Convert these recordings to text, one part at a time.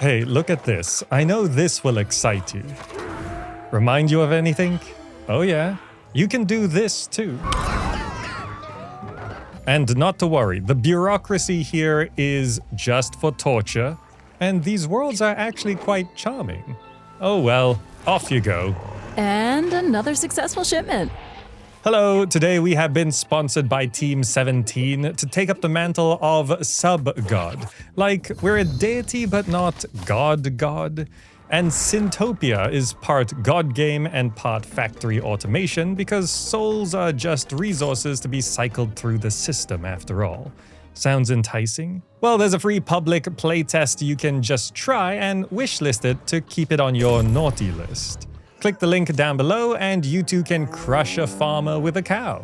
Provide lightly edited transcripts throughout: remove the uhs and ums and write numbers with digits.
Hey, look at this. I know this will excite you. Remind you of anything? Oh yeah, you can do this too. And not to worry, the bureaucracy here is just for torture, and these worlds are actually quite charming. Oh well, off you go. And another successful shipment. Hello, today we have been sponsored by Team 17 to take up the mantle of sub-god. Like, we're a deity but not god. And Sintopia is part god game and part factory automation because souls are just resources to be cycled through the system after all. Sounds enticing? Well, there's a free public playtest you can just try and wishlist it to keep it on your naughty list. Click the link down below and you too can crush a farmer with a cow.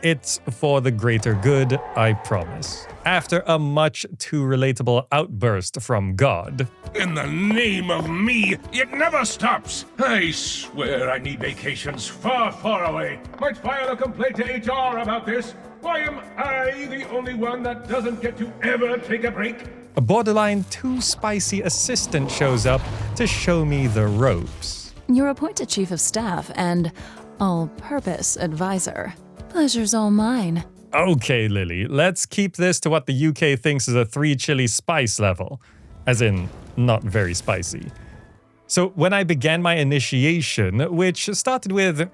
It's for the greater good, I promise. After a much too relatable outburst from God. In the name of me, it never stops! I swear I need vacations far, far away. Might file a complaint to HR about this. Why am I the only one that doesn't get to ever take a break? A borderline too spicy assistant shows up to show me the ropes. You're appointed chief of staff and all-purpose advisor. Pleasure's all mine. Okay, Lily, let's keep this to what the UK thinks is a 3 chili spice level. As in, not very spicy. So when I began my initiation, which started with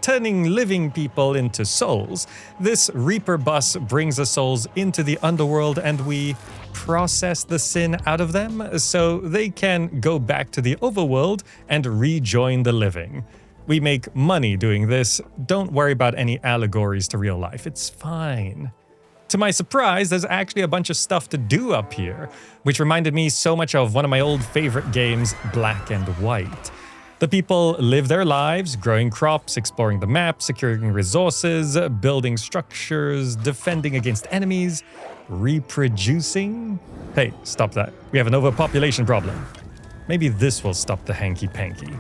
turning living people into souls, this Reaper bus brings the souls into the underworld and we process the sin out of them so they can go back to the overworld and rejoin the living. We make money doing this. Don't worry about any allegories to real life. It's fine. To my surprise, there's actually a bunch of stuff to do up here, which reminded me so much of one of my old favorite games, Black and White. The people live their lives, growing crops, exploring the map, securing resources, building structures, defending against enemies, reproducing. Hey, stop that. We have an overpopulation problem. Maybe this will stop the hanky-panky.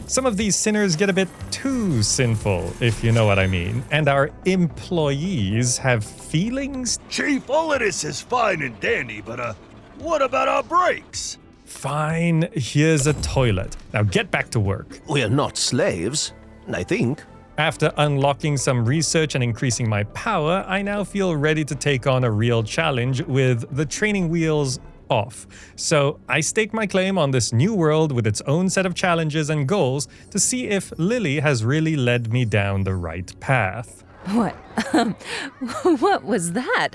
Some of these sinners get a bit too sinful, if you know what I mean, and our employees have feelings? Chief, all of this is fine and dandy, but what about our breaks? Fine, here's a toilet. Now get back to work. We're not slaves, I think. After unlocking some research and increasing my power, I now feel ready to take on a real challenge with the training wheels off. So I stake my claim on this new world with its own set of challenges and goals to see if Lily has really led me down the right path. What? What was that?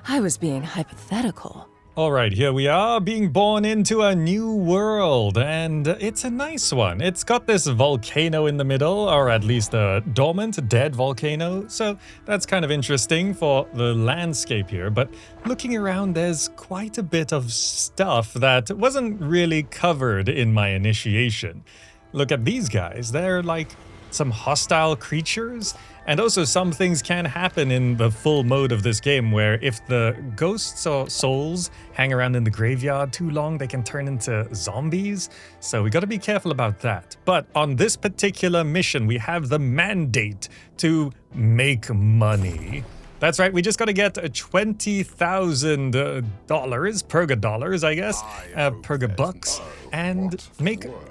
I was being hypothetical. Alright, here we are, being born into a new world, and it's a nice one. It's got this volcano in the middle, or at least a dormant, dead volcano, so that's kind of interesting for the landscape here, but looking around, there's quite a bit of stuff that wasn't really covered in my initiation. Look at these guys, they're like some hostile creatures. And also some things can happen in the full mode of this game where if the ghosts or souls hang around in the graveyard too long, they can turn into zombies. So we gotta be careful about that. But on this particular mission, we have the mandate to make money. That's right, we just gotta get $20,000 Purga dollars, I guess, Purga bucks, and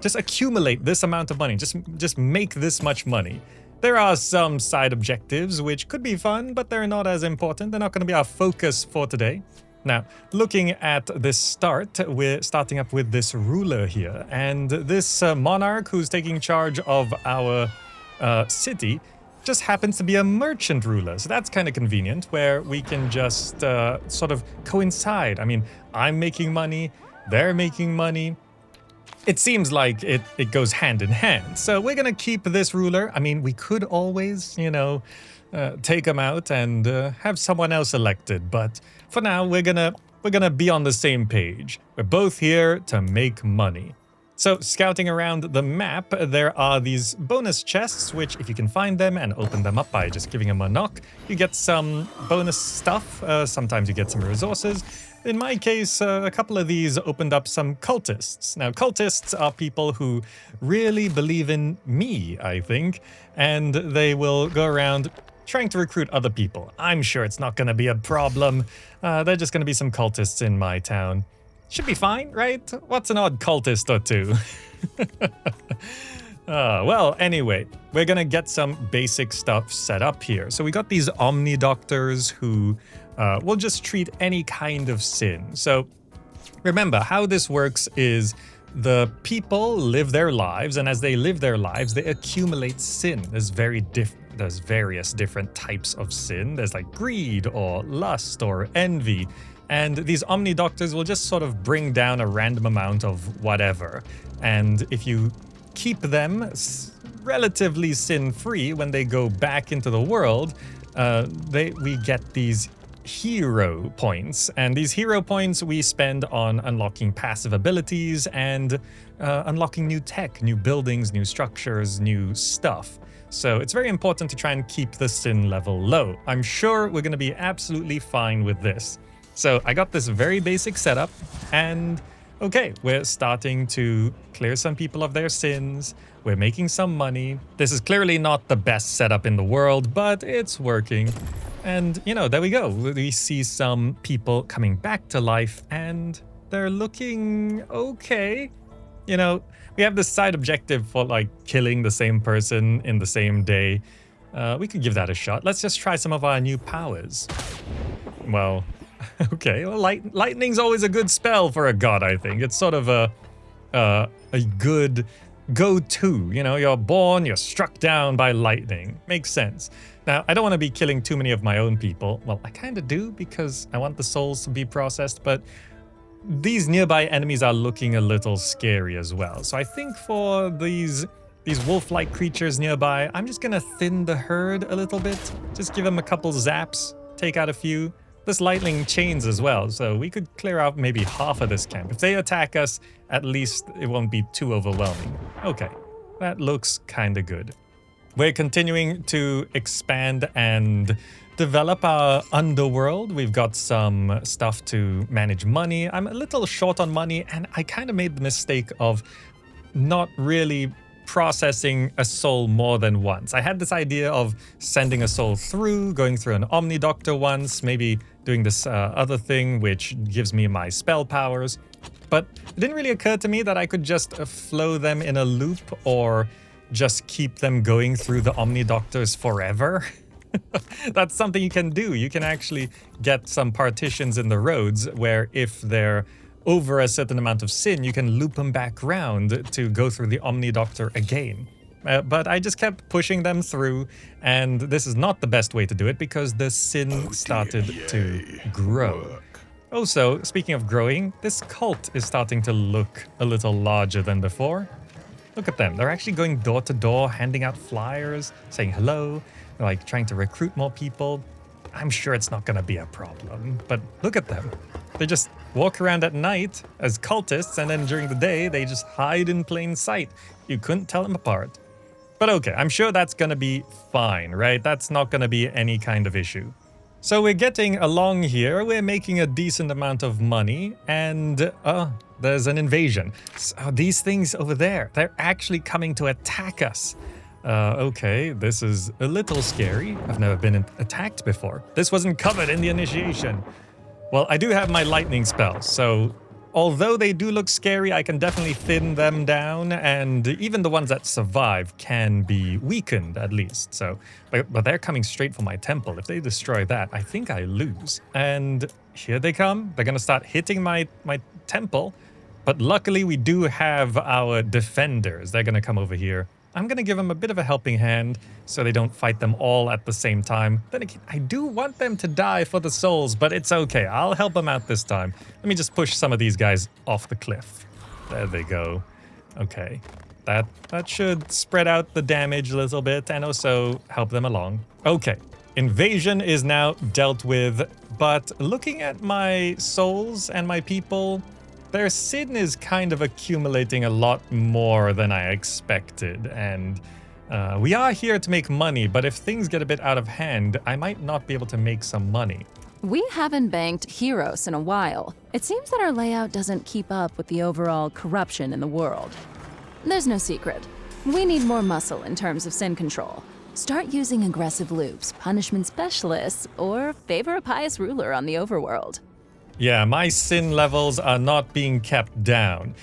just accumulate this amount of money. Just make this much money. There are some side objectives which could be fun, but they're not as important. They're not going to be our focus for today. Now, looking at this start, we're starting up with this ruler here, and this monarch who's taking charge of our city just happens to be a merchant ruler. So that's kind of convenient, where we can just sort of coincide. I mean, I'm making money, they're making money. It seems like it goes hand in hand. So we're gonna keep this ruler. I mean, we could always, take him out and have someone else elected. But for now, we're gonna be on the same page. We're both here to make money. So scouting around the map, there are these bonus chests, which if you can find them and open them up by just giving them a knock, you get some bonus stuff. Sometimes you get some resources. In my case, a couple of these opened up some cultists. Now, cultists are people who really believe in me, I think, and they will go around trying to recruit other people. I'm sure it's not going to be a problem. They're just going to be some cultists in my town. Should be fine, right? What's an odd cultist or two? Well, anyway, we're gonna get some basic stuff set up here. So we got these Omni Doctors who will just treat any kind of sin. So remember, how this works is the people live their lives, and as they live their lives, they accumulate sin. There's various different types of sin. There's like greed or lust or envy. And these Omni Doctors will just sort of bring down a random amount of whatever. And if you keep them relatively sin-free when they go back into the world, we get these hero points. And these hero points we spend on unlocking passive abilities and unlocking new tech, new buildings, new structures, new stuff. So it's very important to try and keep the sin level low. I'm sure we're going to be absolutely fine with this. So I got this very basic setup, and okay, we're starting to clear some people of their sins. We're making some money. This is clearly not the best setup in the world, but it's working. And, you know, there we go. We see some people coming back to life, and they're looking okay. You know, we have this side objective for, like, killing the same person in the same day. We could give that a shot. Let's just try some of our new powers. Well... Okay, well, lightning's always a good spell for a god, I think. It's sort of a good go-to. You know, you're born, you're struck down by lightning. Makes sense. Now, I don't want to be killing too many of my own people. Well, I kind of do because I want the souls to be processed, but these nearby enemies are looking a little scary as well. So I think for these wolf-like creatures nearby, I'm just going to thin the herd a little bit. Just give them a couple zaps, take out a few. This lightning chains as well, so we could clear out maybe half of this camp. If they attack us, at least it won't be too overwhelming. Okay, that looks kinda good. We're continuing to expand and develop our underworld. We've got some stuff to manage money. I'm a little short on money, and I kind of made the mistake of not really processing a soul more than once. I had this idea of sending a soul through, going through an Omni Doctor once, maybe doing this other thing which gives me my spell powers. But it didn't really occur to me that I could just flow them in a loop or just keep them going through the Omni Doctors forever. That's something you can do. You can actually get some partitions in the roads where if they're over a certain amount of sin, you can loop them back round to go through the Omni Doctor again. But I just kept pushing them through, and this is not the best way to do it because the sin started to grow. Also, speaking of growing, this cult is starting to look a little larger than before. Look at them. They're actually going door to door, handing out flyers, saying hello, like trying to recruit more people. I'm sure it's not going to be a problem, but look at them. They just walk around at night as cultists, and then during the day, they just hide in plain sight. You couldn't tell them apart. But okay, I'm sure that's going to be fine, right? That's not going to be any kind of issue. So we're getting along here. We're making a decent amount of money, and there's an invasion. So these things over there, they're actually coming to attack us. Okay, this is a little scary. I've never been attacked before. This wasn't covered in the initiation. Well, I do have my lightning spell, so although they do look scary, I can definitely thin them down, and even the ones that survive can be weakened at least. So, but they're coming straight for my temple. If they destroy that, I think I lose. And here they come. They're gonna start hitting my temple, but luckily we do have our defenders. They're gonna come over here. I'm going to give them a bit of a helping hand so they don't fight them all at the same time. Then again, I do want them to die for the souls, but it's okay. I'll help them out this time. Let me just push some of these guys off the cliff. There they go. Okay. That should spread out the damage a little bit and also help them along. Okay. Invasion is now dealt with, but looking at my souls and my people, their sin is kind of accumulating a lot more than I expected, and we are here to make money, but if things get a bit out of hand, I might not be able to make some money. We haven't banked heroes in a while. It seems that our layout doesn't keep up with the overall corruption in the world. There's no secret. We need more muscle in terms of sin control. Start using aggressive loops, punishment specialists, or favor a pious ruler on the overworld. Yeah, my sin levels are not being kept down.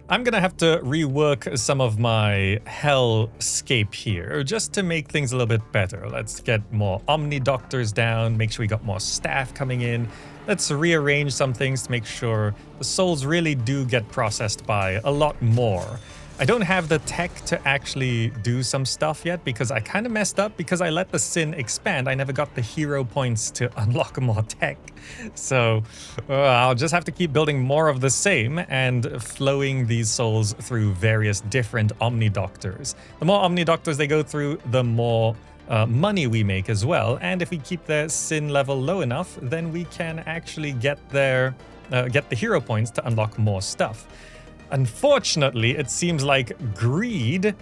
I'm gonna have to rework some of my hellscape here just to make things a little bit better. Let's get more Omni Doctors down, make sure we got more staff coming in. Let's rearrange some things to make sure the souls really do get processed by a lot more. I don't have the tech to actually do some stuff yet because I kind of messed up because I let the sin expand. I never got the hero points to unlock more tech. So I'll just have to keep building more of the same and flowing these souls through various different Omni Doctors. The more Omni Doctors they go through, the more money we make as well. And if we keep their sin level low enough, then we can actually get the hero points to unlock more stuff. Unfortunately, it seems like greed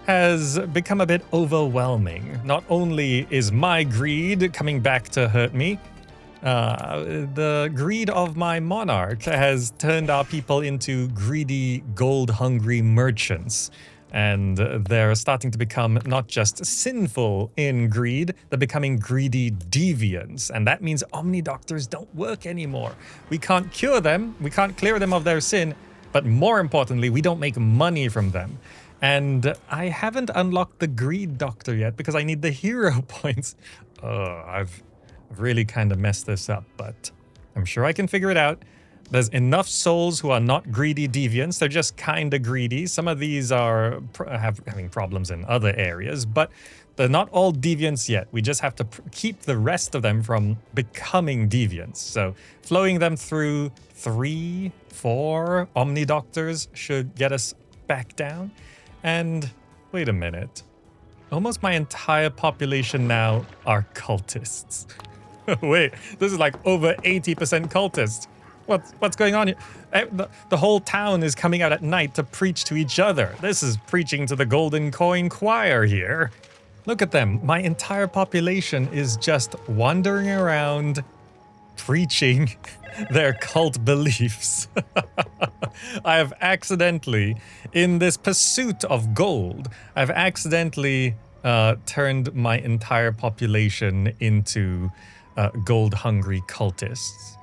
has become a bit overwhelming. Not only is my greed coming back to hurt me, the greed of my monarch has turned our people into greedy, gold-hungry merchants. And they're starting to become not just sinful in greed, they're becoming greedy deviants. And that means Omni Doctors don't work anymore. We can't cure them, we can't clear them of their sin, but more importantly, we don't make money from them. And I haven't unlocked the Greed Doctor yet because I need the hero points. I've really kind of messed this up, but I'm sure I can figure it out. There's enough souls who are not greedy deviants. They're just kind of greedy. Some of these are having problems in other areas, but they're not all deviants yet. We just have to keep the rest of them from becoming deviants. So flowing them through 3, 4 Omni Doctors should get us back down. And wait a minute. Almost my entire population now are cultists. Wait, this is like over 80% cultists. What's going on here? The whole town is coming out at night to preach to each other. This is preaching to the Golden Coin Choir here. Look at them. My entire population is just wandering around preaching their cult beliefs. I have accidentally, in this pursuit of gold, I've accidentally turned my entire population into gold-hungry cultists.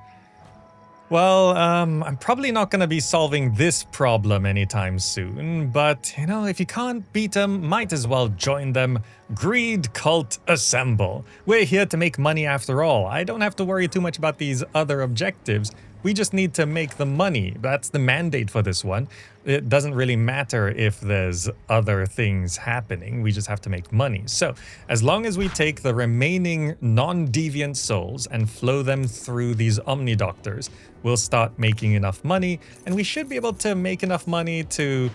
Well, I'm probably not going to be solving this problem anytime soon, but, you know, if you can't beat them, might as well join them. Greed Cult Assemble. We're here to make money after all. I don't have to worry too much about these other objectives. We just need to make the money. That's the mandate for this one. It doesn't really matter if there's other things happening. We just have to make money. So as long as we take the remaining non-deviant souls and flow them through these Omni Doctors, we'll start making enough money, and we should be able to make enough money to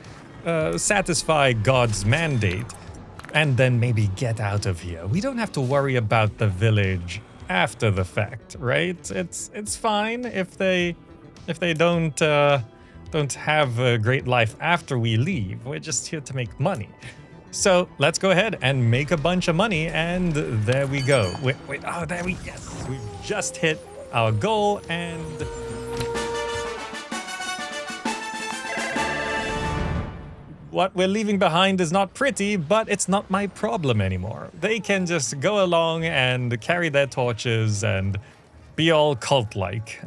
satisfy God's mandate and then maybe get out of here. We don't have to worry about the village after the fact, right? It's fine if they don't have a great life after we leave. We're just here to make money. So let's go ahead and make a bunch of money, and there we go. Wait, oh, yes, we've just hit our goal, and what we're leaving behind is not pretty, but it's not my problem anymore. They can just go along and carry their torches and be all cult-like.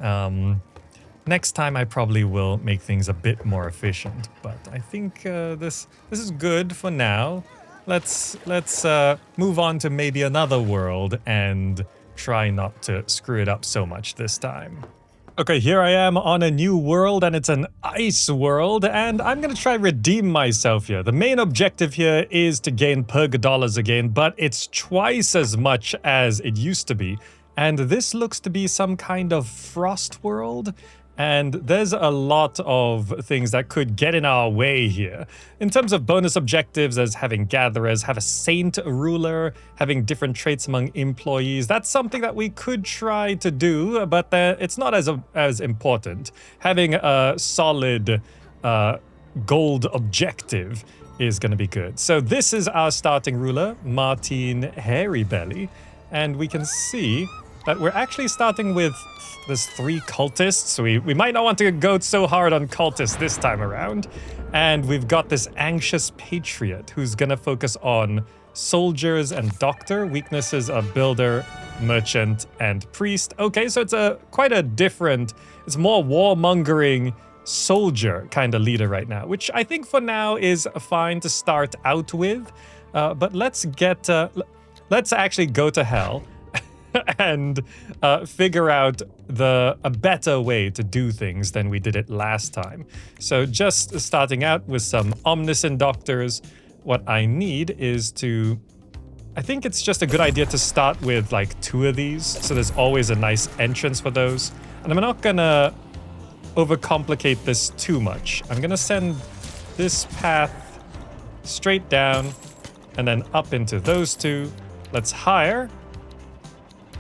Next time I probably will make things a bit more efficient, but I think this is good for now. Let's move on to maybe another world and try not to screw it up so much this time. Okay, here I am on a new world, and it's an ice world, and I'm gonna try redeem myself here. The main objective here is to gain Purg dollars again, but it's twice as much as it used to be. And this looks to be some kind of frost world, and there's a lot of things that could get in our way here. In terms of bonus objectives, as having gatherers, have a saint ruler, having different traits among employees, that's something that we could try to do, but it's not as important. Having a solid gold objective is going to be good. So this is our starting ruler, Martin Hairybelly, and we can see that we're actually starting with there's 3 cultists, so we might not want to go so hard on cultists this time around. And we've got this anxious patriot who's gonna focus on soldiers and doctor. Weaknesses are builder, merchant, and priest. Okay, so it's quite a different, it's more warmongering soldier kind of leader right now, which I think for now is fine to start out with. But let's actually go to hell and figure out a better way to do things than we did it last time. So just starting out with some omniscient doctors, what I need is I think it's just a good idea to start with like 2 of these, so there's always a nice entrance for those. And I'm not gonna overcomplicate this too much. I'm gonna send this path straight down and then up into those 2. Let's hire.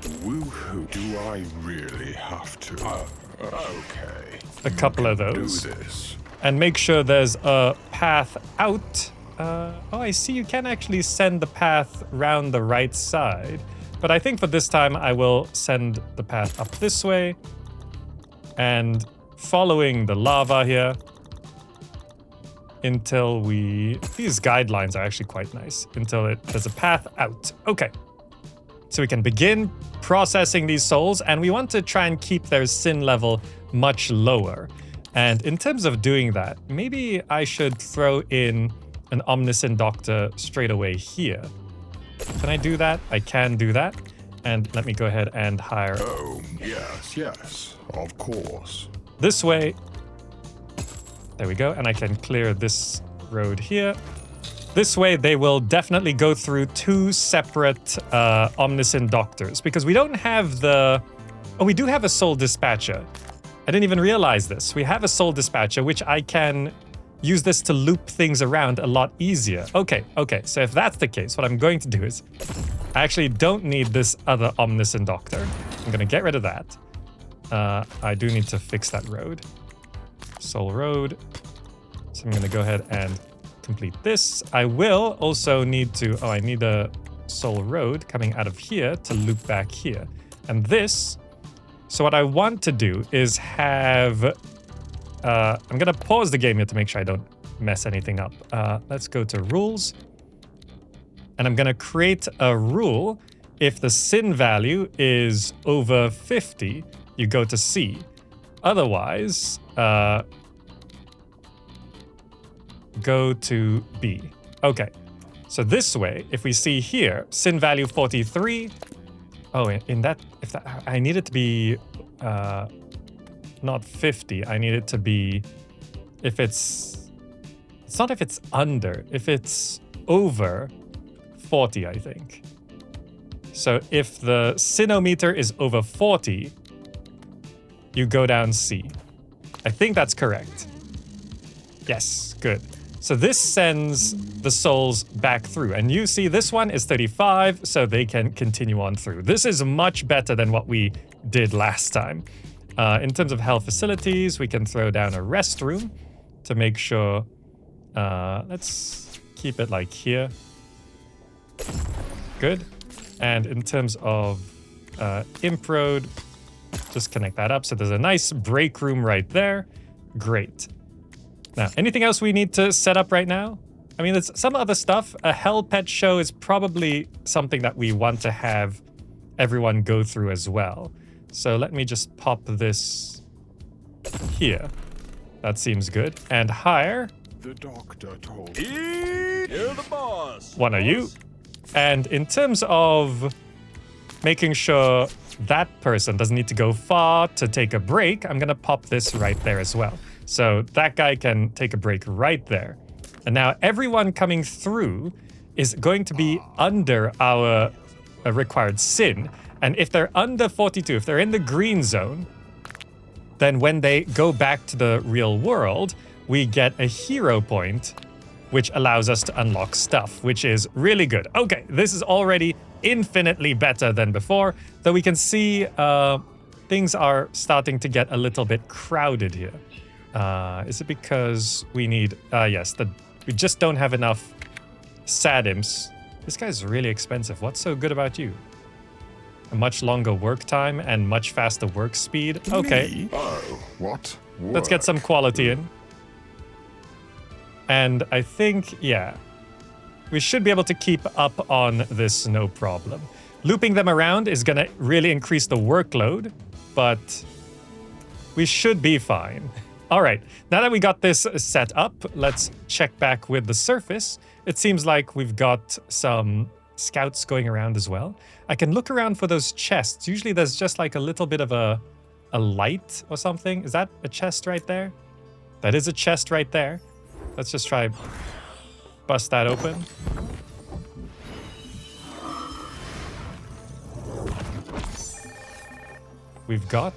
Woohoo! Do I really have to? Okay. A couple of those. Do this. And make sure there's a path out. Oh, I see you can actually send the path round the right side. But I think for this time, I will send the path up this way. And following the lava here until these guidelines are actually quite nice, until there's a path out. Okay. So we can begin processing these souls, and we want to try and keep their sin level much lower. And in terms of doing that, maybe I should throw in an omniscient doctor straight away here. Can I do that? I can do that. And let me go ahead and hire. Oh, yes, of course. This way. There we go. And I can clear this road here. This way, they will definitely go through 2 separate omniscient doctors, because we don't have Oh, we do have a soul dispatcher. I didn't even realize this. We have a soul dispatcher, which I can use this to loop things around a lot easier. Okay. So if that's the case, what I'm going to do is I actually don't need this other omniscient doctor. I'm going to get rid of that. I do need to fix that road. Soul road. So I'm going to go ahead and complete this. I will also need to... Oh, I need a soul road coming out of here to loop back here. And this... So what I want to do is have... I'm going to pause the game here to make sure I don't mess anything up. Let's go to rules. And I'm going to create a rule. If the sin value is over 50, you go to C. Otherwise, go to B. Okay. So this way, if we see here, sin value 43. Oh, I need it to be not 50. I need it to be it's not if it's under, if it's over 40, I think. So if the sinometer is over 40, you go down C. I think that's correct. Yes, good. So this sends the souls back through. And you see this one is 35, so they can continue on through. This is much better than what we did last time. In terms of health facilities, we can throw down a restroom to make sure... let's keep it like here. Good. And in terms of imp road, just connect that up. So there's a nice break room right there. Great. Now, anything else we need to set up right now? I mean, there's some other stuff. A Hell Pet show is probably something that we want to have everyone go through as well. So let me just pop this here. That seems good. And hire... The doctor told me. You're the boss. One of you. And in terms of making sure that person doesn't need to go far to take a break, I'm going to pop this right there as well. So that guy can take a break right there. And now everyone coming through is going to be under our required sin. And if they're under 42, if they're in the green zone, then when they go back to the real world, we get a hero point, which allows us to unlock stuff, which is really good. Okay, this is already infinitely better than before, though we can see things are starting to get a little bit crowded here. Is it because we need... yes, we just don't have enough Sadims. This guy's really expensive. What's so good about you? A much longer work time and much faster work speed. Okay. Me? Oh, what? Let's get some quality in. And I think, yeah. we should be able to keep up on this no problem. Looping them around is going to really increase the workload, but we should be fine. All right, now that we got this set up, let's check back with the surface. It seems like we've got some scouts going around as well. I can look around for those chests. Usually there's just like a little bit of a light or something. Is that a chest right there? That is a chest right there. Let's just try bust that open. We've got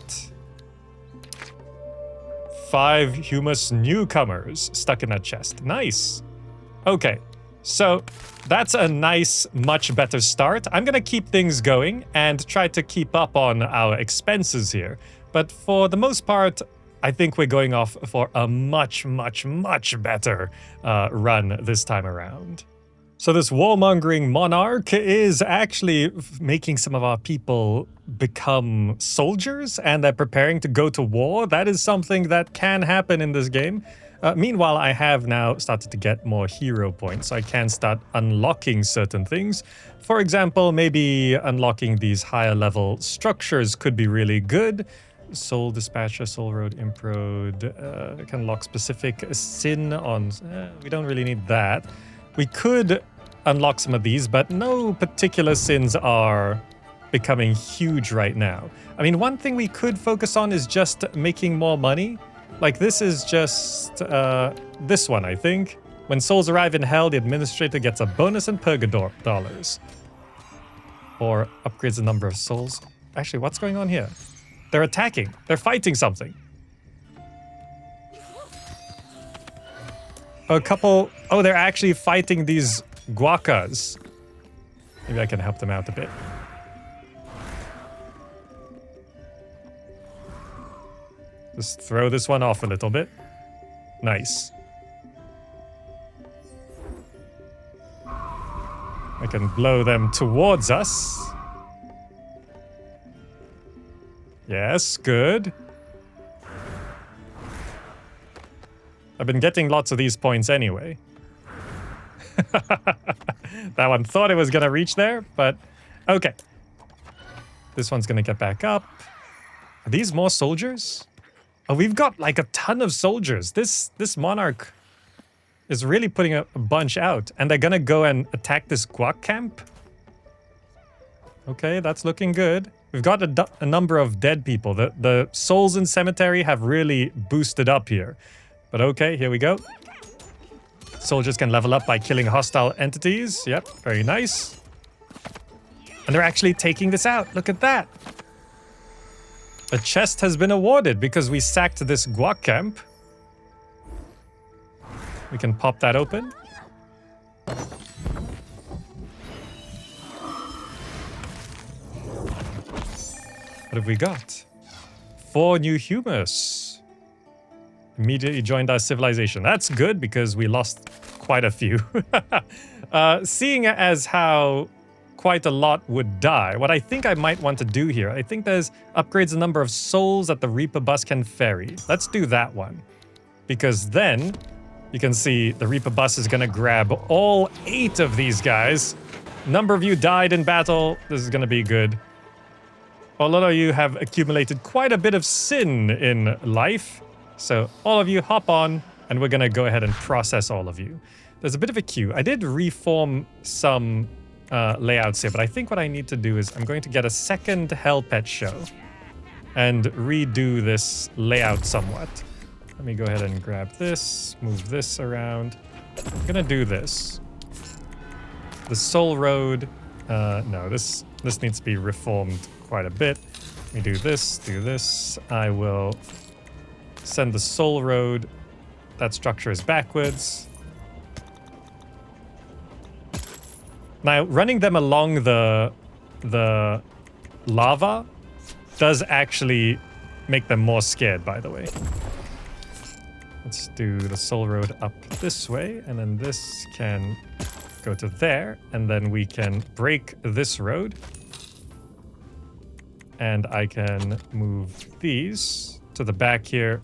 5 humus newcomers stuck in that chest. Nice. Okay, so that's a nice, much better start. I'm gonna keep things going and try to keep up on our expenses here. But for the most part, I think we're going off for a much, much, much better run this time around. So this warmongering monarch is actually making some of our people become soldiers, and they're preparing to go to war. That is something that can happen in this game. Meanwhile, I have now started to get more hero points, so I can start unlocking certain things. For example, maybe unlocking these higher level structures could be really good. Soul Dispatcher, Soul Road, Imp Road, can unlock specific sin on... we don't really need that. We could unlock some of these, but no particular sins are becoming huge right now. I mean, one thing we could focus on is just making more money. Like, this is just this one, I think. When souls arrive in hell, the administrator gets a bonus in purgator dollars. Or upgrades the number of souls. Actually, what's going on here? They're attacking. They're fighting something. A couple... Oh, they're actually fighting these guacas. Maybe I can help them out a bit. Just throw this one off a little bit. Nice. I can blow them towards us. Yes, good. I've been getting lots of these points anyway. That one thought it was gonna reach there, but okay. This one's gonna get back up. Are these more soldiers? Oh, we've got like a ton of soldiers. This monarch is really putting a bunch out, and they're gonna go and attack this guac camp. Okay, that's looking good. We've got a number of dead people. The souls in cemetery have really boosted up here. But okay, here we go. Soldiers can level up by killing hostile entities. Yep, very nice. And they're actually taking this out. Look at that. A chest has been awarded because we sacked this guac camp. We can pop that open. What have we got? 4 new humus. Immediately joined our civilization. That's good because we lost quite a few. Seeing as how quite a lot would die, what I think I might want to do here, I think there's upgrades the number of souls that the Reaper bus can ferry. Let's do that one. Because then you can see the Reaper bus is going to grab all 8 of these guys. Number of you died in battle. This is going to be good. A lot of you have accumulated quite a bit of sin in life. So all of you hop on, and we're going to go ahead and process all of you. There's a bit of a queue. I did reform some layouts here, but I think what I need to do is I'm going to get a second Hell Pet show and redo this layout somewhat. Let me go ahead and grab this, move this around. I'm going to do this. The Soul Road, no, this needs to be reformed quite a bit. Let me do this. I will send the Soul Road. That structure is backwards. Now, running them along the lava does actually make them more scared, by the way. Let's do the Soul Road up this way, and then this can go to there, and then we can break this road. And I can move these to the back here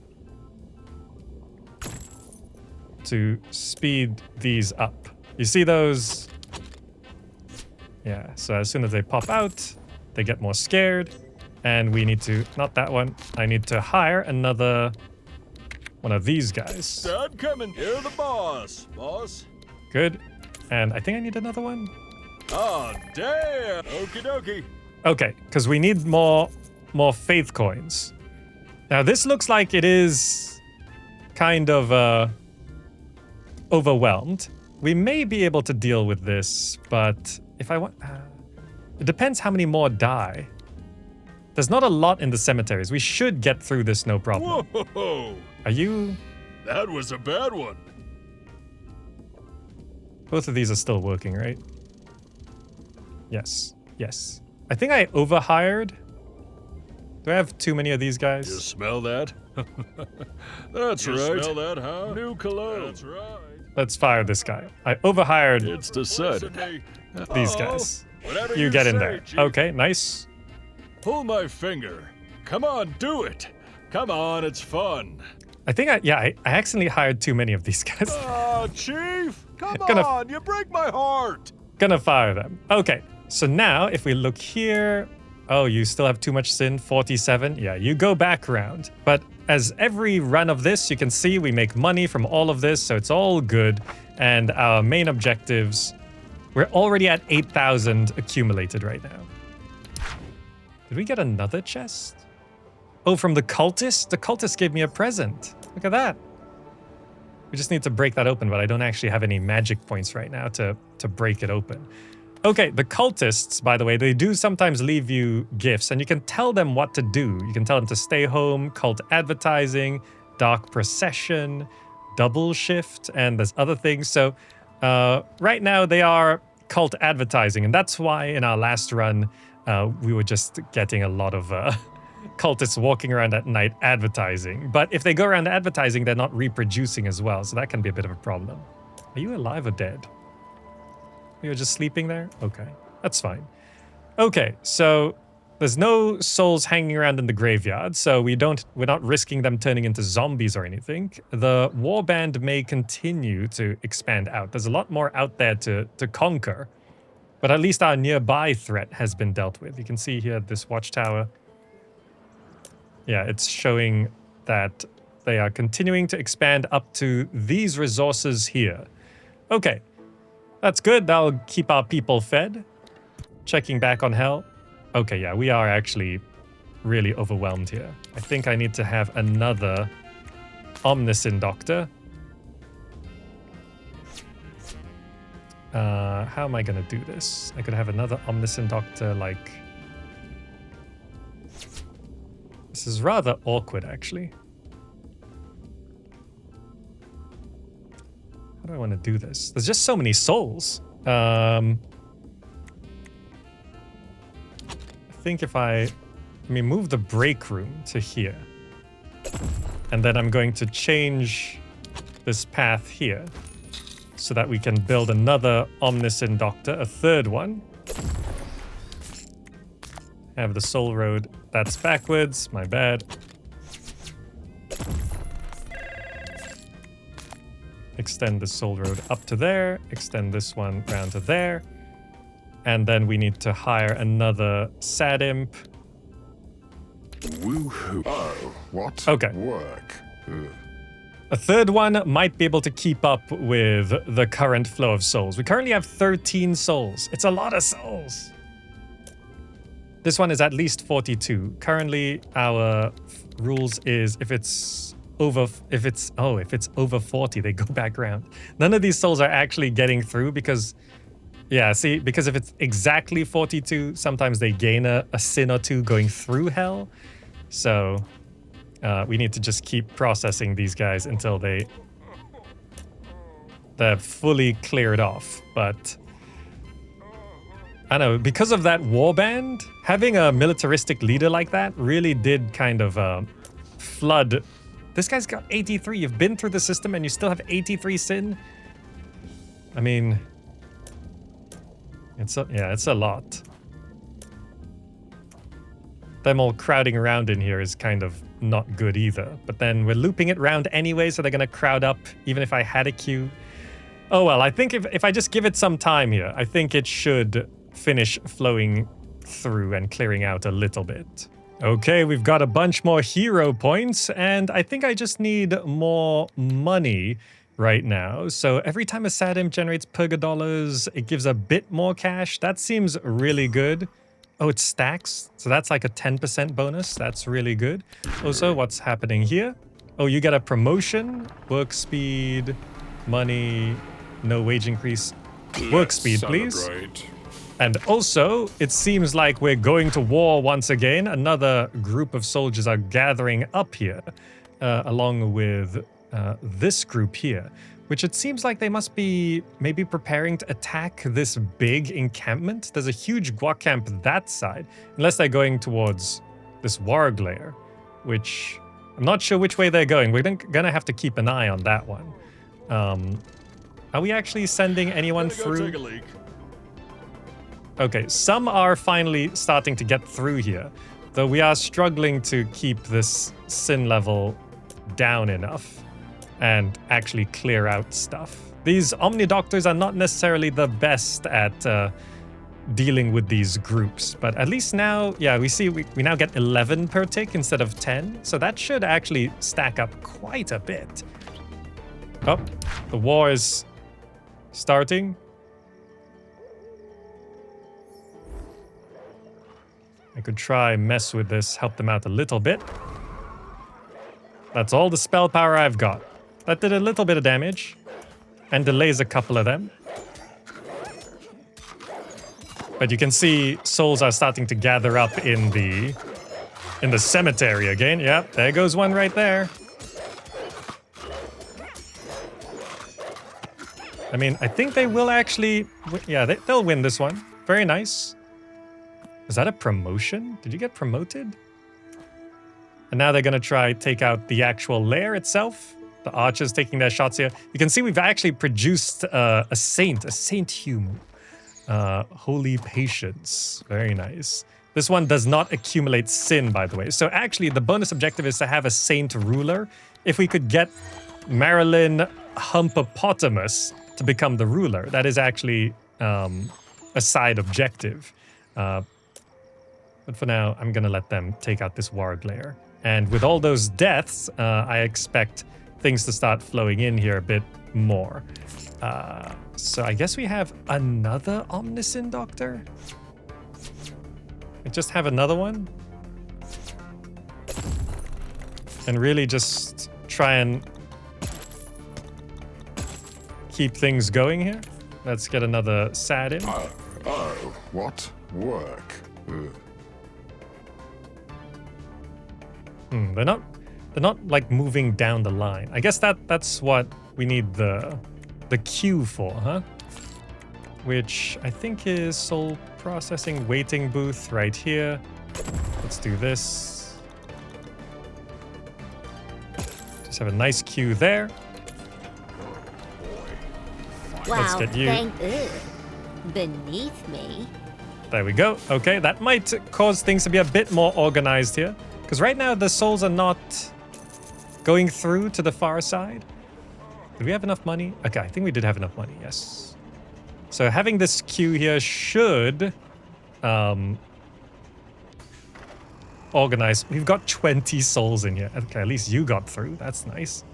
to speed these up. You see those? Yeah, so as soon as they pop out, they get more scared. And we need to, not that one, I need to hire another one of these guys. Dad coming. You're the boss, Good. And I think I need another one. Oh, damn. Okie dokie. Okay, because we need more faith coins. Now this looks like it is kind of overwhelmed. We may be able to deal with this, but if I want... it depends how many more die. There's not a lot in the cemeteries. We should get through this no problem. Whoa! Are you... That was a bad one. Both of these are still working, right? Yes. Yes. I think I overhired. Do I have too many of these guys? You smell that? That's right. You smell that, huh? New cologne. That's right. Let's fire this guy. I overhired It's decided. these guys. Whatever You get in say, there. Chief. Okay, nice. Pull my finger. Come on, do it. Come on, it's fun. I think I accidentally hired too many of these guys. Oh, Chief! Come Gonna- on, you break my heart. Gonna fire them. Okay, so now if we look here... Oh, you still have too much sin, 47? Yeah, you go back around. But as every run of this, you can see we make money from all of this, so it's all good. And our main objectives, we're already at 8,000 accumulated right now. Did we get another chest? Oh, from the cultist? The cultist gave me a present. Look at that. We just need to break that open, but I don't actually have any magic points right now to break it open. Okay, the cultists, by the way, they do sometimes leave you gifts, and you can tell them what to do. You can tell them to stay home, cult advertising, dark procession, double shift, and there's other things. So right now they are cult advertising, and that's why in our last run we were just getting a lot of cultists walking around at night advertising. But if they go around advertising, they're not reproducing as well, so that can be a bit of a problem. Are you alive or dead? You're just sleeping there? Okay, that's fine. Okay, so there's no souls hanging around in the graveyard, so we're not risking them turning into zombies or anything. The warband may continue to expand out. There's a lot more out there to conquer, but at least our nearby threat has been dealt with. You can see here this watchtower. Yeah, it's showing that they are continuing to expand up to these resources here. Okay. That's good. That'll keep our people fed. Checking back on hell. Okay, yeah, we are actually really overwhelmed here. I think I need to have another Omnisin Doctor. How am I going to do this? I could have another Omnisin Doctor, like... This is rather awkward, actually. How do I want to do this? There's just so many souls. I think if I move the break room to here. And then I'm going to change this path here so that we can build another Omnisin Doctor, a third one. Have the soul road. That's backwards, my bad. Extend the soul road up to there, extend this one round to there. And then we need to hire another sad imp. Woohoo. Oh, what? Okay. Work. Ugh. A third one might be able to keep up with the current flow of souls. We currently have 13 souls. It's a lot of souls. This one is at least 42. Currently, our rules is if it's over 40, they go back around. None of these souls are actually getting through because, yeah, see, because if it's exactly 42, sometimes they gain a sin or two going through hell. So we need to just keep processing these guys until they're fully cleared off. But I don't know, because of that warband, having a militaristic leader like that really did kind of flood. This guy's got 83. You've been through the system and you still have 83 sin? I mean, it's a lot. Them all crowding around in here is kind of not good either. But then we're looping it round anyway, so they're going to crowd up even if I had a queue. Oh well, I think if I just give it some time here, I think it should finish flowing through and clearing out a little bit. Okay, we've got a bunch more hero points, and I think I just need more money right now. So every time a sad imp generates purga dollars, it gives a bit more cash. That seems really good. Oh, it stacks. So that's like a 10% bonus. That's really good. Also, what's happening here? Oh, you get a promotion, work speed, money, no wage increase. Work speed, please. Celebrate. And also, it seems like we're going to war once again. Another group of soldiers are gathering up here, along with this group here, which it seems like they must be maybe preparing to attack this big encampment. There's a huge guac camp that side, unless they're going towards this warg lair, which I'm not sure which way they're going. We're gonna have to keep an eye on that one. Are we actually sending anyone through? Take a leak. Okay, some are finally starting to get through here, though we are struggling to keep this sin level down enough and actually clear out stuff. These Omnidoctors are not necessarily the best at dealing with these groups, but at least now, yeah, we see we now get 11 per tick instead of 10, so that should actually stack up quite a bit. Oh, the war is starting. I could try mess with this, help them out a little bit. That's all the spell power I've got. That did a little bit of damage and delays a couple of them. But you can see souls are starting to gather up in the cemetery again. Yep, there goes one right there. I mean, I think they will actually... Yeah, they'll win this one. Very nice. Is that a promotion? Did you get promoted? And now they're going to try take out the actual lair itself. The archers taking their shots here. You can see we've actually produced a saint human. Holy patience. Very nice. This one does not accumulate sin, by the way. So actually, the bonus objective is to have a saint ruler. If we could get Marilyn Humpopotamus to become the ruler, that is actually a side objective. But for now, I'm going to let them take out this warg lair. And with all those deaths, I expect things to start flowing in here a bit more. So I guess we have another Omniscient Doctor? I just have another one? And really just try and keep things going here? Let's get another sad in. Oh, what? Work. Ugh. They're not like moving down the line. I guess that's what we need the queue for, huh? Which I think is soul processing waiting booth right here. Let's do this. Just have a nice queue there. Wow, Let's get you. Beneath me. There we go. Okay, that might cause things to be a bit more organized here. Because right now the souls are not going through to the far side. Did we have enough money? Okay, I think we did have enough money, yes. So having this queue here should organize. We've got 20 souls in here. Okay, at least you got through. That's nice.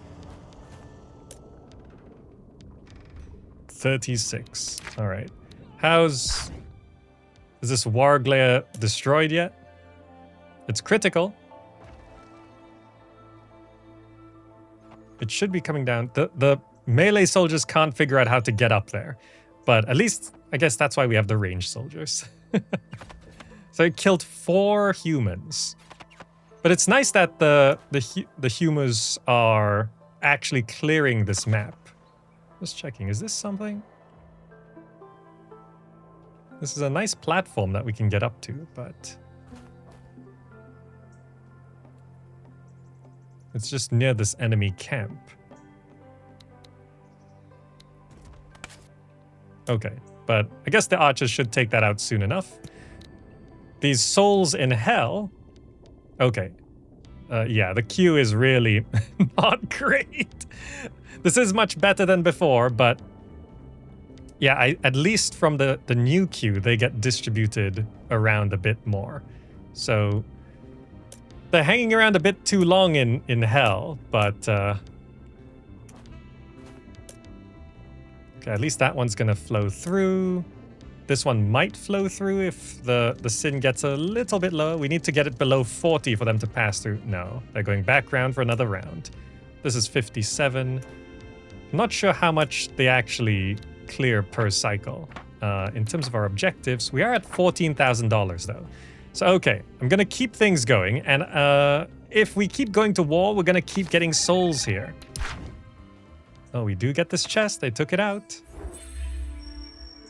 36. All right. Is this warg lair destroyed yet? It's critical. It should be coming down. The melee soldiers can't figure out how to get up there. But at least, I guess that's why we have the ranged soldiers. So it killed 4 humans. But it's nice that the humans are actually clearing this map. Just checking, is this something? This is a nice platform that we can get up to, but... it's just near this enemy camp. Okay, but I guess the archers should take that out soon enough. These souls in hell... okay. Yeah, the queue is really not great. This is much better than before, but yeah, at least from the new queue, they get distributed around a bit more. So they're hanging around a bit too long in hell, but okay, at least that one's gonna flow through. This one might flow through if the sin gets a little bit lower. We need to get it below 40 for them to pass through. No, they're going back round for another round. This is 57. I'm not sure how much they actually clear per cycle. In terms of our objectives, we are at $14,000 though. So okay, I'm gonna keep things going, and if we keep going to war, we're gonna keep getting souls here. Oh, we do get this chest. They took it out.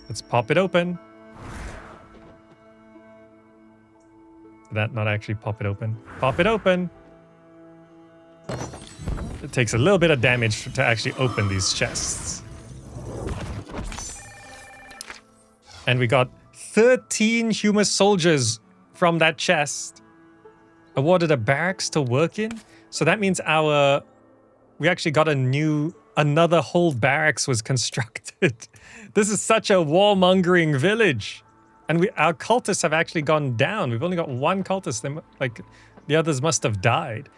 Let's pop it open. Did that not actually pop it open? Pop it open. It takes a little bit of damage to actually open these chests. And we got 13 human soldiers from that chest. Awarded a barracks to work in. So that means we actually got another whole barracks was constructed. This is such a warmongering village. And our cultists have actually gone down. We've only got one cultist. The others must have died.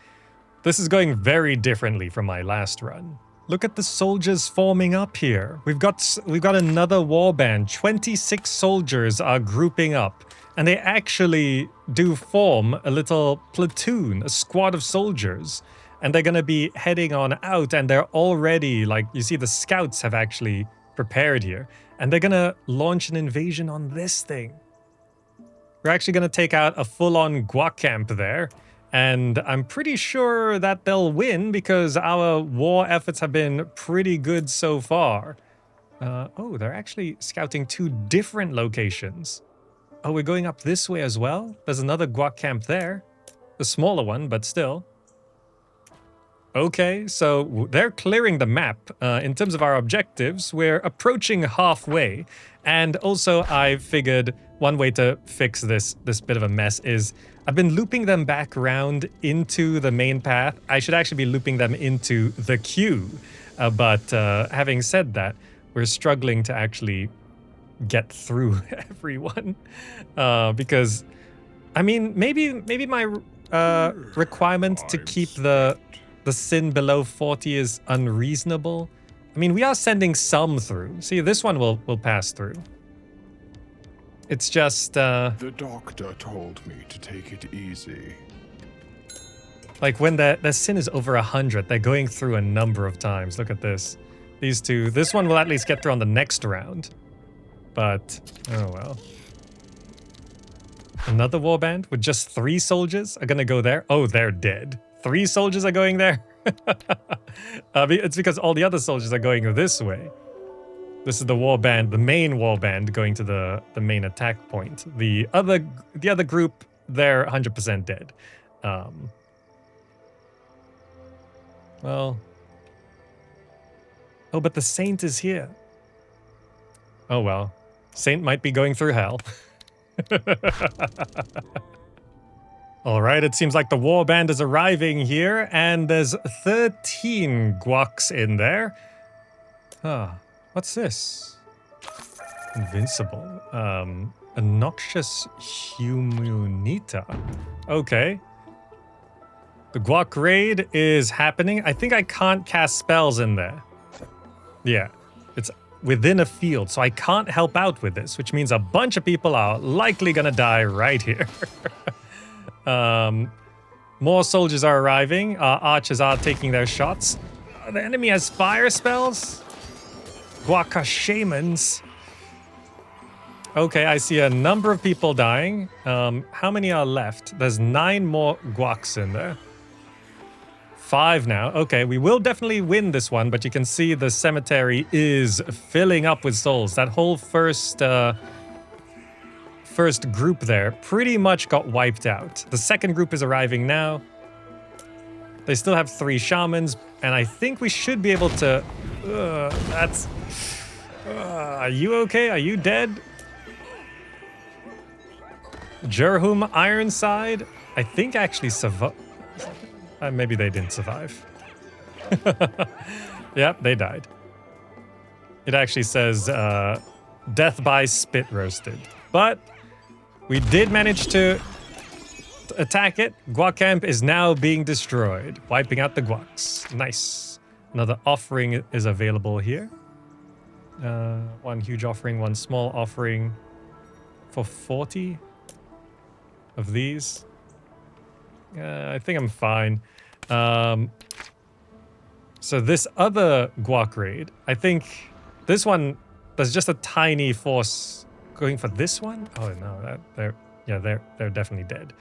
This is going very differently from my last run. Look at the soldiers forming up here. We've got another warband. 26 soldiers are grouping up. And they actually do form a little platoon, a squad of soldiers. And they're going to be heading on out, and they're already, you see the scouts have actually prepared here. And they're going to launch an invasion on this thing. We're actually going to take out a full-on guac camp there. And I'm pretty sure that they'll win because our war efforts have been pretty good so far. Oh, they're actually scouting 2 different locations. Oh, we're going up this way as well? There's another guac camp there. A smaller one, but still. Okay, so they're clearing the map. In terms of our objectives, we're approaching halfway. And also, I figured one way to fix this bit of a mess is I've been looping them back around into the main path. I should actually be looping them into the queue. But having said that, we're struggling to actually get through everyone. Because, I mean, maybe my requirement to keep the sin below 40 is unreasonable. I mean, we are sending some through. See, this one will pass through. It's just... The doctor told me to take it easy. Like when the sin is over 100, they're going through a number of times. Look at this. These two. This one will at least get through on the next round. But, oh well. Another warband with just 3 soldiers are gonna go there. Oh, they're dead. 3 soldiers are going there. It's because all the other soldiers are going this way. This is the warband, the main warband going to the main attack point. The other group, they're 100% dead. Well. Oh, but the Saint is here. Oh well. Saint might be going through hell. Alright, it seems like the warband is arriving here, and there's 13 guacs in there. What's this? Invincible. A noxious humunita. Okay. The guac raid is happening. I think I can't cast spells in there. Yeah, it's within a field, so I can't help out with this, which means a bunch of people are likely gonna die right here. More soldiers are arriving. Archers are taking their shots. The enemy has fire spells. Guaca shamans. Okay, I see a number of people dying. How many are left? There's 9 more guacs in there. 5 now. Okay, we will definitely win this one, but you can see the cemetery is filling up with souls. That whole first group there pretty much got wiped out. The second group is arriving now. They still have 3 shamans, and I think we should be able to... are you okay? Are you dead? Jerhum Ironside, I think actually survived. Maybe they didn't survive. Yep, they died. It actually says death by spit roasted. But we did manage to attack it. Guac Camp is now being destroyed, wiping out the guacs. Nice. Another offering is available here. One huge offering, one small offering for 40 of these. I think I'm fine. So this other guac raid, I think this one, there's just a tiny force going for this one. Oh no, they're definitely dead.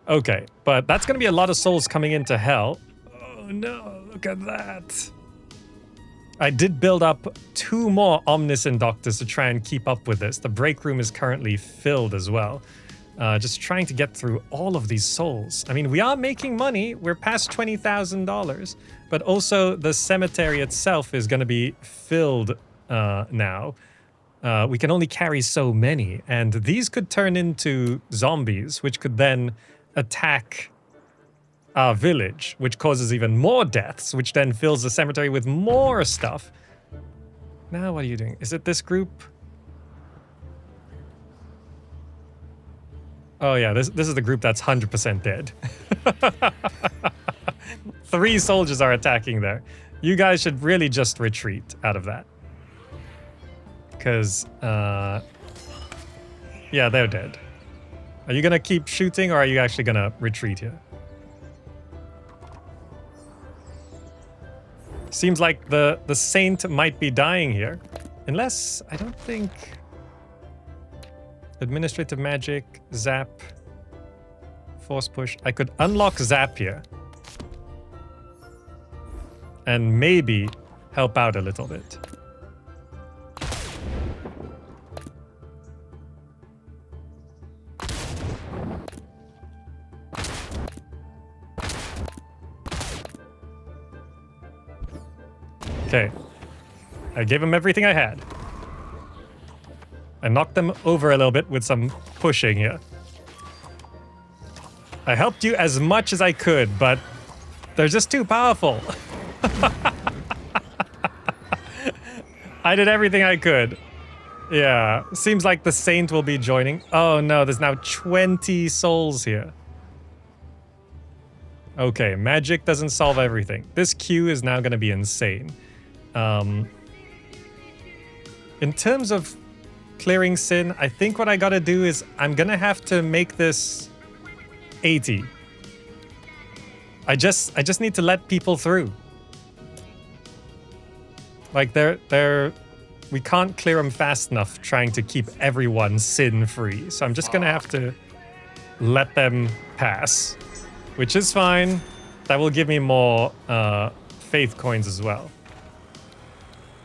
Okay, but that's going to be a lot of souls coming into hell. Oh no, look at that. I did build up 2 more Omniscient Doctors to try and keep up with this. The break room is currently filled as well. Just trying to get through all of these souls. I mean, we are making money. We're past $20,000. But also, the cemetery itself is going to be filled now. We can only carry so many. And these could turn into zombies, which could then attack our village, which causes even more deaths, which then fills the cemetery with more stuff. Now, what are you doing? Is it this group? Oh yeah, this is the group that's 100% dead. 3 soldiers are attacking there. You guys should really just retreat out of that. Because, yeah, they're dead. Are you gonna keep shooting or are you actually gonna retreat here? Seems like the saint might be dying here. Unless, I don't think... Administrative magic, zap, force push. I could unlock zap here. And maybe help out a little bit. Okay. I gave him everything I had. I knocked them over a little bit with some pushing here. I helped you as much as I could, but they're just too powerful. I did everything I could. Yeah, seems like the saint will be joining. Oh no, there's now 20 souls here. Okay, magic doesn't solve everything. This queue is now going to be insane. In terms of clearing sin, I think what I gotta do is I'm gonna have to make this 80. I just need to let people through. Like we can't clear them fast enough trying to keep everyone sin free. So I'm just gonna have to let them pass, which is fine. That will give me more faith coins as well.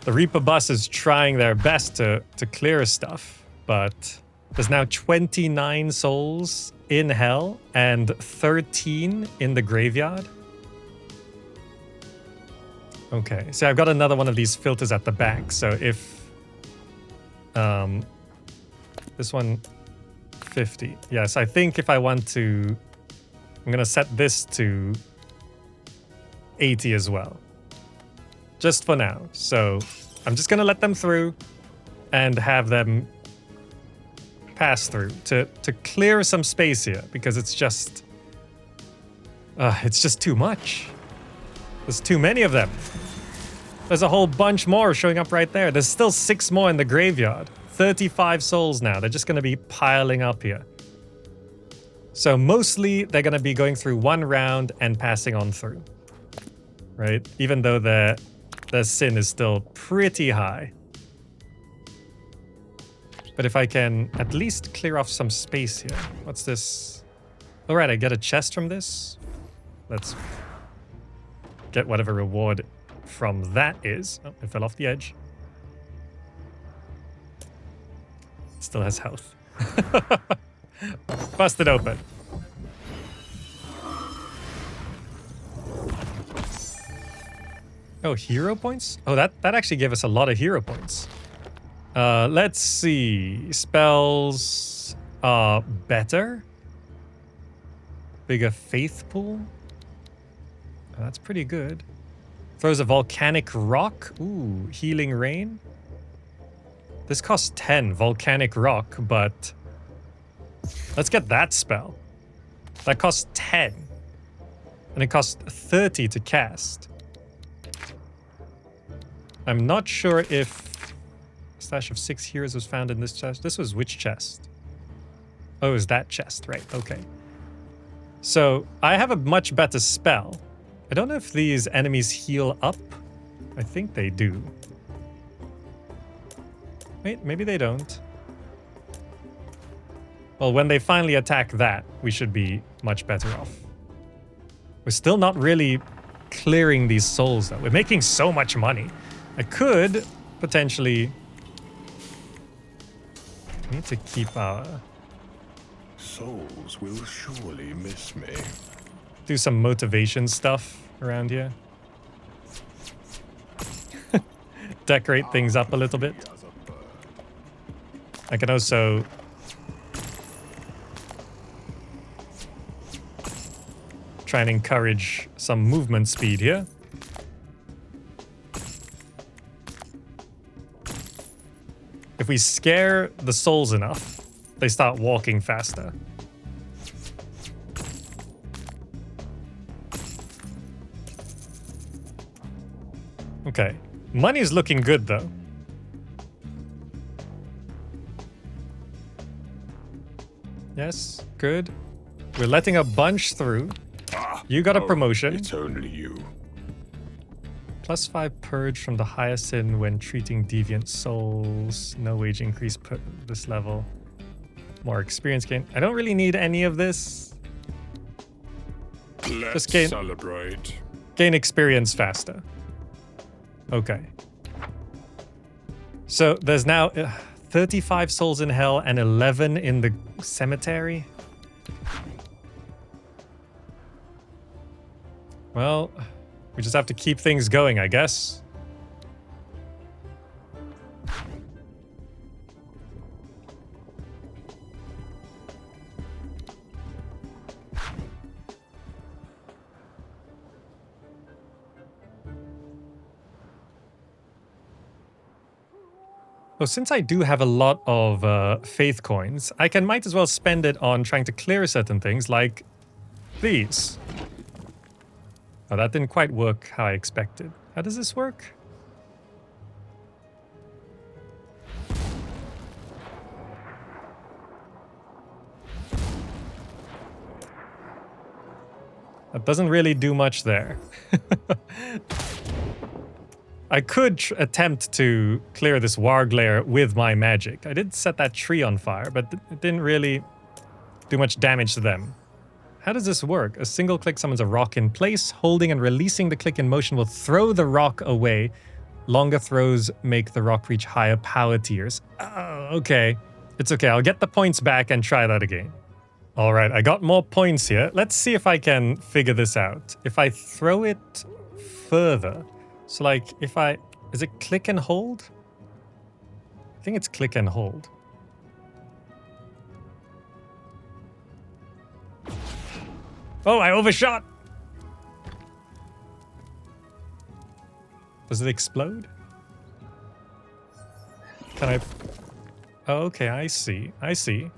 The Reaper bus is trying their best to clear stuff, but there's now 29 souls in hell and 13 in the graveyard. Okay, so I've got another one of these filters at the back, so if... this one, 50. Yes, I think if I want to... I'm gonna set this to 80 as well. Just for now. So I'm just going to let them through and have them pass through to clear some space here because it's just too much. There's too many of them. There's a whole bunch more showing up right there. There's still 6 more in the graveyard. 35 souls now. They're just going to be piling up here. So mostly they're going to be going through one round and passing on through. Right? Even though their sin is still pretty high. But if I can at least clear off some space here. What's this? All right, I get a chest from this. Let's get whatever reward from that is. Oh, it fell off the edge. It still has health. Bust it open. Oh, hero points? Oh, that actually gave us a lot of hero points. Let's see. Spells are better. Bigger faith pool. Oh, that's pretty good. Throws a volcanic rock. Ooh, healing rain. This costs 10, volcanic rock, but let's get that spell. That costs 10. And it costs 30 to cast. I'm not sure if a stash of 6 heroes was found in this chest. This was which chest? Oh, it was that chest, right? Okay. So I have a much better spell. I don't know if these enemies heal up. I think they do. Wait, maybe they don't. Well, when they finally attack that, we should be much better off. We're still not really clearing these souls, though. We're making so much money. I could potentially... We need to keep our... Souls will surely miss me. Do some motivation stuff around here. Decorate things up a little bit. I can also... try and encourage some movement speed here. If we scare the souls enough, they start walking faster. Okay. Money's looking good, though. Yes, good. We're letting a bunch through. You got a promotion. It's only you. +5 purge from the highest sin when treating deviant souls. No wage increase per this level. More experience gain. I don't really need any of this. Let's gain- celebrate. Gain experience faster. Okay. So there's now 35 souls in hell and 11 in the cemetery. Well, we just have to keep things going, I guess. Oh, since I do have a lot of faith coins, I might as well spend it on trying to clear certain things like these. Oh, that didn't quite work how I expected. How does this work? That doesn't really do much there. I could attempt to clear this warg layer with my magic. I did set that tree on fire, but it didn't really do much damage to them. How does this work? A single click summons a rock in place. Holding and releasing the click in motion will throw the rock away. Longer throws make the rock reach higher power tiers. Oh, okay. It's okay. I'll get the points back and try that again. All right, I got more points here. Let's see if I can figure this out. If I throw it further... So like, if I... Is it click and hold? I think it's click and hold. Oh, I overshot! Does it explode? Can I... Oh, okay, I see. I see.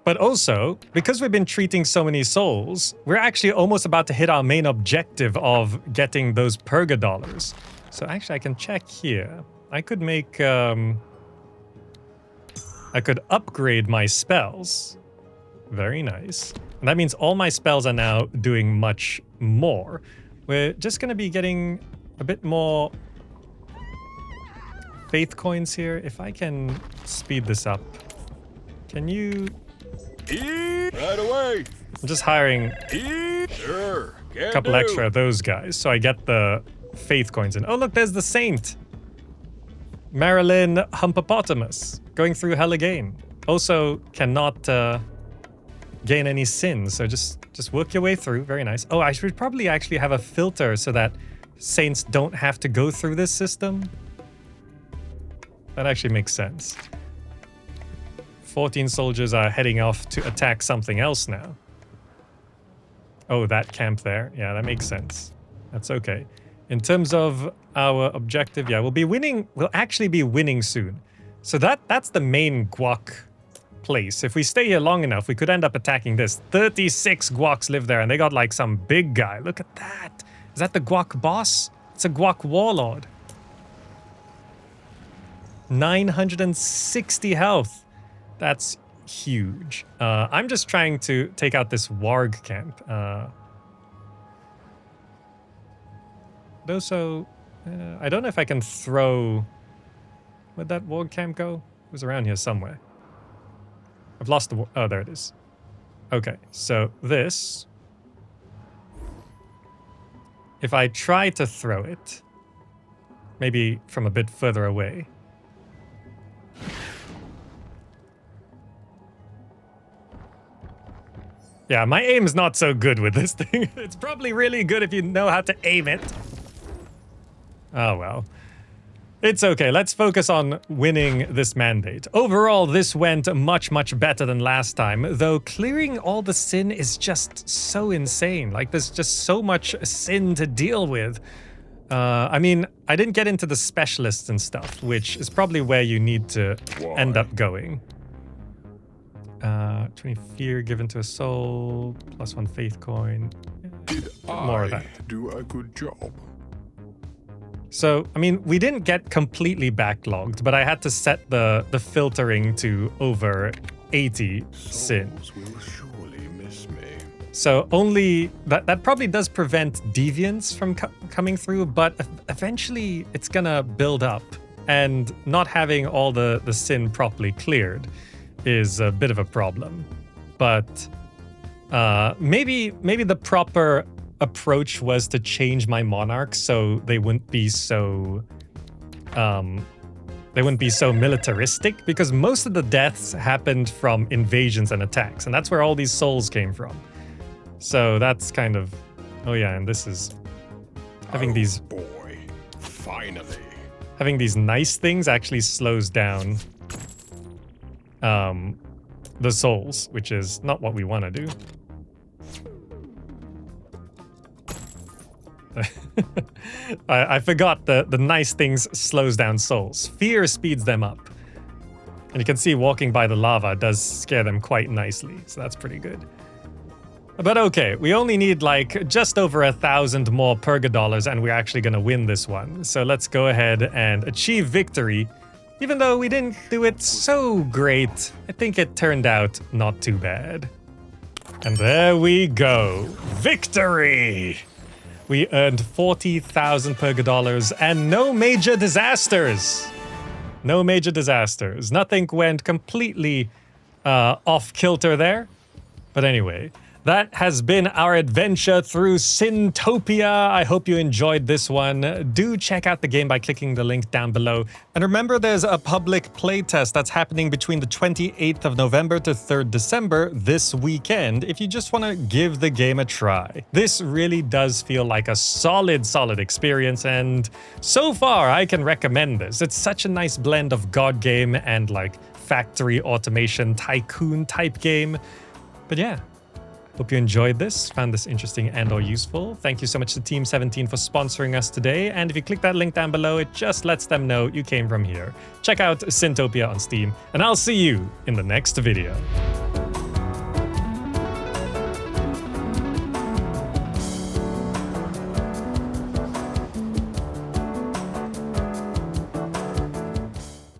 But also, because we've been treating so many souls, we're actually almost about to hit our main objective of getting those purga dollars. So actually, I can check here. I could make... I could upgrade my spells. Very nice. And that means all my spells are now doing much more. We're just going to be getting a bit more faith coins here. If I can speed this up. Can you... Right away. I'm just hiring Sure. a couple extra of those guys so I get the faith coins in. Oh, look, there's the saint. Marilyn Humpopotamus going through hell again. Also cannot gain any sins, so just work your way through. Very nice. Oh, I should probably actually have a filter so that saints don't have to go through this system. That actually makes sense. 14 soldiers are heading off to attack something else now. Oh, that camp there. Yeah, that makes sense. That's okay. In terms of our objective, yeah, we'll be winning. We'll actually be winning soon. So that's the main guac place. If we stay here long enough, we could end up attacking this. 36 guacs live there, and they got like some big guy. Look at that. Is that the guac boss? It's a guac warlord. 960 health. That's huge. I'm just trying to take out this warg camp. Also, I don't know if I can throw... Where'd that warg camp go? It was around here somewhere. I've lost the... Oh, there it is. Okay, so this... If I try to throw it, maybe from a bit further away... Yeah, my aim's not so good with this thing. It's probably really good if you know how to aim it. Oh well. It's okay, let's focus on winning this mandate. Overall, this went much, much better than last time, though clearing all the sin is just so insane. Like, there's just so much sin to deal with. I mean, I didn't get into the specialists and stuff, which is probably where you need to end up going. 20 fear given to a soul, +1 faith coin. Did More of that. do a good job? So, I mean, we didn't get completely backlogged, but I had to set the filtering to over 80 sin. Souls will surely miss me. So only that probably does prevent deviance from coming through, but eventually it's gonna build up, and not having all the sin properly cleared is a bit of a problem. But maybe the proper approach was to change my monarchs so they wouldn't be so militaristic, because most of the deaths happened from invasions and attacks, and that's where all these souls came from. So that's kind of... Oh yeah, and this is... Having these... Boy, finally. Having these nice things actually slows down the souls, which is not what we want to do. I forgot the nice things slows down souls. Fear speeds them up. And you can see walking by the lava does scare them quite nicely, so that's pretty good. But okay, we only need like just over 1,000 more purgadollars and we're actually gonna win this one. So let's go ahead and achieve victory. Even though we didn't do it so great, I think it turned out not too bad. And there we go. Victory! We earned 40,000 purgadollars and no major disasters. No major disasters. Nothing went completely off kilter there. But anyway, that has been our adventure through Sintopia. I hope you enjoyed this one. Do check out the game by clicking the link down below. And remember, there's a public playtest that's happening between the 28th of November to 3rd December this weekend if you just want to give the game a try. This really does feel like a solid experience, and so far I can recommend this. It's such a nice blend of God game and like factory automation tycoon type game. But yeah. Hope you enjoyed this, found this interesting and or useful. Thank you so much to Team 17 for sponsoring us today. And if you click that link down below, it just lets them know you came from here. Check out Sintopia on Steam, and I'll see you in the next video.